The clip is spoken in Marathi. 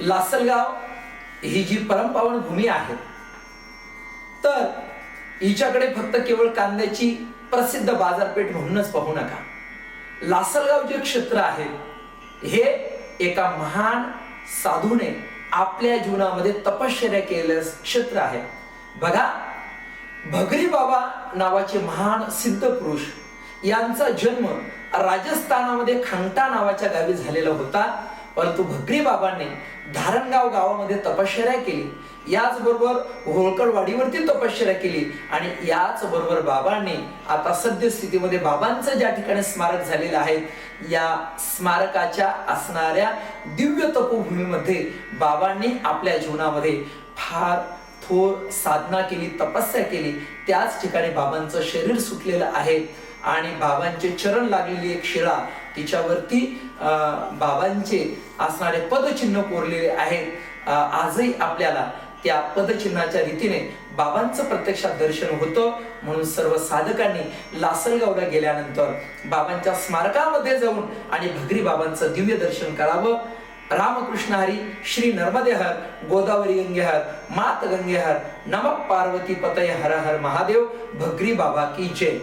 लासलगाव ही जी परमपावन भूमी आहे, तर हिच्याकडे फक्त केवळ कांद्याची प्रसिद्ध बाजारपेठ म्हणूनच पाहू नका. लासलगाव जे क्षेत्र आहे हे एका महान साधूने आपल्या जीवनामध्ये तपश्चर्या केलेलं क्षेत्र आहे. बघा, भगरी बाबा नावाचे महान सिद्ध पुरुष यांचा जन्म राजस्थानामध्ये खंगटा नावाच्या गावी झालेला होता. परंतु भगरी बाबांनी धारणगाव गावामध्ये तपश्चर्या केली, याचबरोबर होळकरवाडीवरती तपश्चर्या केली आणि याच बरोबर बाबांनी आता सद्यस्थितीमध्ये बाबांचं ज्या ठिकाणी स्मारक झालेलं आहे, या स्मारकाच्या असणाऱ्या दिव्य तपोभूमीमध्ये बाबांनी आपल्या जीवनामध्ये फार थोर साधना केली, तपस्या केली. त्याच ठिकाणी बाबांचं शरीर सुटलेलं आहे आणि बाबांचे चरण लागलेली एक शिळा, तिच्यावरती बाबांचे असणारे पदचिन्ह कोरलेले आहेत. आजही आपल्याला त्या पदचिन्हाच्या रीतीने बाबांचं प्रत्यक्षात दर्शन होतं. म्हणून सर्व साधकांनी लासलगावला गेल्यानंतर बाबांच्या स्मारकामध्ये जाऊन आणि भगरी बाबांचं दिव्य दर्शन करावं. रामकृष्ण हरी. श्री नर्मदे हर, गोदावरी गंगे हर, मात गंगे हर, नमः पार्वती पतये हर हर महादेव. भगरी बाबा की जय.